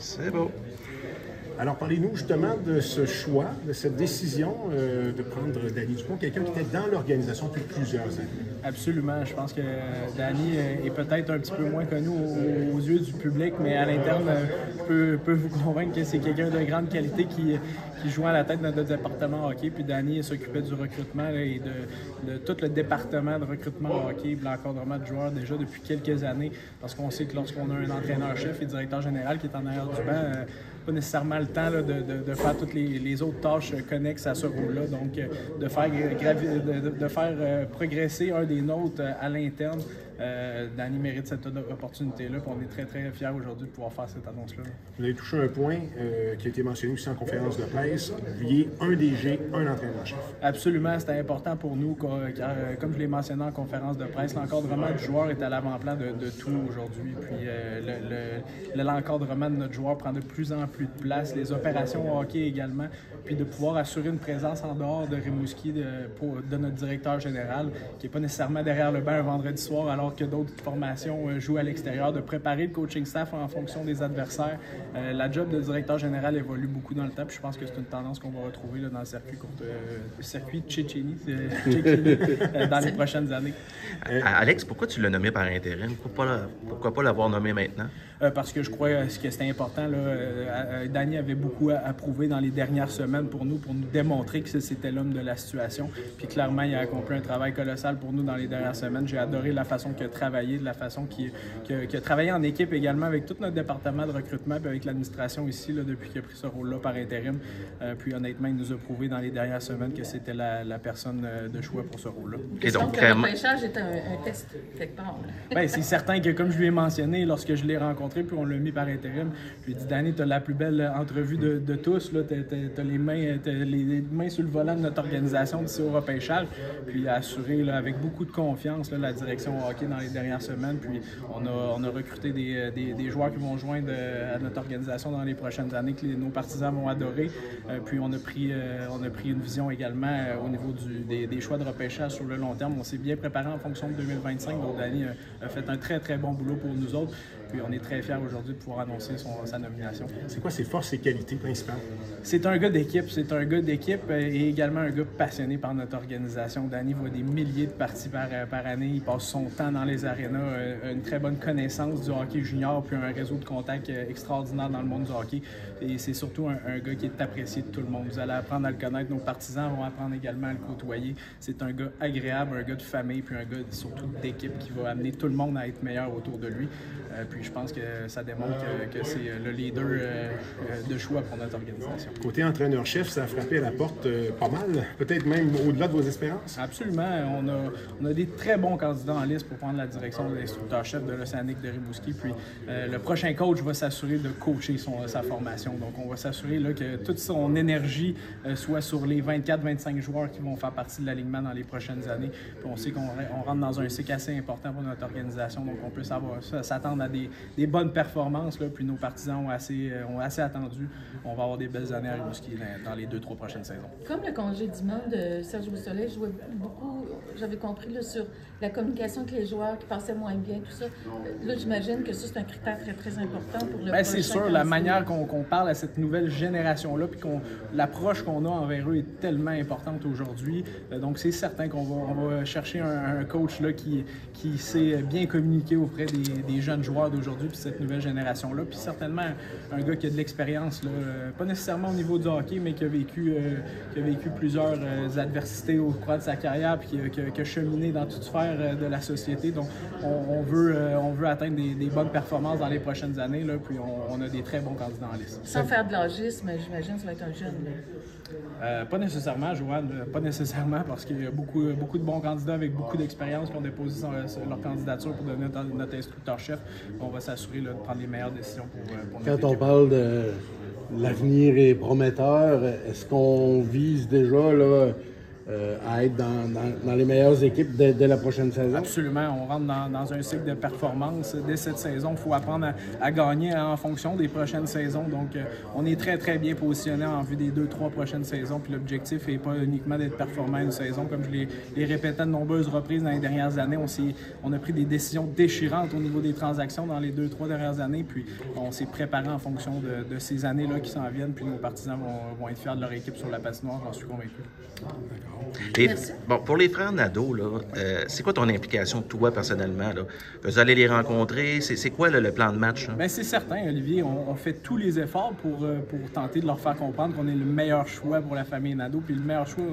C'est beau. Alors, parlez-nous justement de ce choix, de cette décision de prendre Danny Dupont, quelqu'un qui était dans l'organisation depuis plusieurs années. Absolument. Je pense que Danny est peut-être un petit peu moins connu aux yeux du public, mais à l'interne, peut vous convaincre que c'est quelqu'un de grande qualité qui jouait à la tête de notre département hockey. Puis Danny s'occupait du recrutement là, et de tout le département de recrutement hockey, de l'encadrement de joueurs déjà depuis quelques années. Parce qu'on sait que lorsqu'on a un entraîneur-chef et directeur général qui est en arrière du banc, pas nécessairement le temps là, de faire toutes les autres tâches connexes à ce rôle-là. Donc, de faire progresser un des nôtres à l'interne. Danny mérite cette opportunité-là. On est très, très fiers aujourd'hui de pouvoir faire cette annonce-là. Vous avez touché un point qui a été mentionné aussi en conférence de presse, lié un DG, un entraîneur-chef. Absolument, c'était important pour nous, car, comme je l'ai mentionné en conférence de presse, l'encadrement du joueur est à l'avant-plan de tout aujourd'hui. Puis l'encadrement de notre joueur prend de plus en plus de place, les opérations hockey également, puis de pouvoir assurer une présence en dehors de Rimouski de notre directeur général, qui n'est pas nécessairement derrière le banc un vendredi soir, alors que d'autres formations jouent à l'extérieur, de préparer le coaching staff en fonction des adversaires. La job de directeur général évolue beaucoup dans le temps, puis je pense que c'est une tendance qu'on va retrouver là, dans le circuit Tchétchénie dans les prochaines années. Alex, pourquoi tu l'as nommé par intérim? Pourquoi pas l'avoir nommé maintenant? Parce que je crois que c'était important. Danny avait beaucoup à prouver dans les dernières semaines pour nous démontrer que c'était l'homme de la situation. Puis clairement, il a accompli un travail colossal pour nous dans les dernières semaines. J'ai adoré la façon qu'il a travaillé, de la façon qu'il a travaillé en équipe également avec tout notre département de recrutement puis avec l'administration ici là, depuis qu'il a pris ce rôle-là par intérim. Puis honnêtement, il nous a prouvé dans les dernières semaines que c'était la personne de choix pour ce rôle-là. Et donc, le repêchage est un test quelque part. Bien, c'est certain que, comme je lui ai mentionné, lorsque je l'ai rencontré, puis on l'a mis par intérim, je lui ai dit, Danny, tu as la plus belle entrevue de tous. Tu as les mains sur le volant de notre organisation d'ici au repêchage. Puis il a assuré là, avec beaucoup de confiance là, la direction hockey dans les dernières semaines. Puis on a recruté des joueurs qui vont joindre à notre organisation dans les prochaines années, que nos partisans vont adorer. Puis on a pris une vision également au niveau des choix de repêchage sur le long terme. On s'est bien préparé en fonction de 2025. Donc Danny a fait un très, très bon boulot pour nous autres. Puis on est très fiers aujourd'hui de pouvoir annoncer sa nomination. C'est quoi ses forces et qualités principales? C'est un gars d'équipe. C'est un gars d'équipe et également un gars passionné par notre organisation. Danny voit des milliers de parties par année. Il passe son temps dans les arénas, une très bonne connaissance du hockey junior, puis un réseau de contacts extraordinaire dans le monde du hockey. Et c'est surtout un gars qui est apprécié de tout le monde. Vous allez apprendre à le connaître. Nos partisans vont apprendre également à le côtoyer. C'est un gars agréable, un gars de famille, puis un gars surtout d'équipe qui va amener tout le monde à être meilleur autour de lui. Puis je pense que ça démontre que c'est le leader de choix pour notre organisation. Côté entraîneur-chef, ça a frappé à la porte pas mal, peut-être même au-delà de vos espérances? Absolument. On a des très bons candidats en liste pour prendre la direction de l'instructeur-chef de l'Océanique de Rimouski. Puis le prochain coach va s'assurer de coacher sa formation. Donc on va s'assurer là, que toute son énergie soit sur les 24-25 joueurs qui vont faire partie de l'alignement dans les prochaines années. Puis on sait qu'on rentre dans un cycle assez important pour notre organisation. Donc on peut s'attendre à des bonnes performances, là, puis nos partisans ont assez attendu. On va avoir des belles années à Rimouski dans les 2-3 prochaines saisons. Comme le congédiement de Serge Beausoleil jouait beaucoup, j'avais compris, là, sur la communication avec les joueurs qui passaient moins bien, tout ça. Là, j'imagine que ça, c'est un critère très, très important pour le prochain. C'est sûr, la manière qu'on parle à cette nouvelle génération-là, puis l'approche qu'on a envers eux est tellement importante aujourd'hui. Donc, c'est certain qu'on va chercher un coach là, qui sait bien communiquer auprès des jeunes joueurs d'aujourd'hui, puis cette nouvelle génération-là. Puis certainement, un gars qui a de l'expérience, pas nécessairement au niveau du hockey, mais qui a vécu plusieurs adversités au cours de sa carrière, puis qui a cheminé dans toute sphère de la société. Donc, on veut atteindre des bonnes performances dans les prochaines années, là, puis on a des très bons candidats en liste. Sans faire de l'âgisme, j'imagine que ça va être un jeune. Pas nécessairement, Joanne, pas nécessairement, parce qu'il y a beaucoup de bons candidats avec beaucoup d'expérience qui ont déposé leur candidature pour devenir notre instructeur-chef. On va s'assurer de prendre les meilleures décisions pour notre Quand on parle de l'avenir est prometteur, est-ce qu'on vise déjà là, à être dans les meilleures équipes dès la prochaine saison? Absolument. On rentre dans un cycle de performance dès cette saison. Il faut apprendre à gagner en fonction des prochaines saisons. Donc, on est très, très bien positionné en vue des 2-3 prochaines saisons. Puis l'objectif n'est pas uniquement d'être performant une saison. Comme je l'ai répété de nombreuses reprises dans les dernières années, on a pris des décisions déchirantes au niveau des transactions dans les 2-3 dernières années. Puis, on s'est préparé en fonction de ces années-là qui s'en viennent. Puis, nos partisans vont être fiers de leur équipe sur la patinoire, j'en suis convaincu. Et, bon, pour les frères Nadeau, là, c'est quoi ton implication, toi, personnellement? Là? Vous allez les rencontrer? C'est quoi le plan de match? Bien, c'est certain, Olivier. On fait tous les efforts pour tenter de leur faire comprendre qu'on est le meilleur choix pour la famille Nadeau, puis le meilleur choix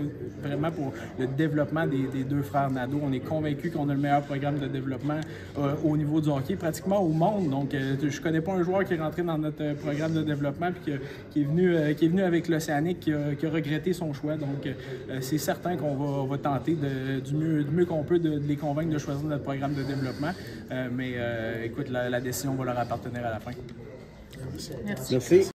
vraiment pour le développement des deux frères Nadeau. On est convaincus qu'on a le meilleur programme de développement au niveau du hockey, pratiquement au monde. Donc, je connais pas un joueur qui est rentré dans notre programme de développement puis qui est venu avec l'Océanique, qui a regretté son choix. Donc, c'est certain qu'on va tenter du mieux qu'on peut de les convaincre de choisir notre programme de développement. Mais écoute, la décision va leur appartenir à la fin. Merci.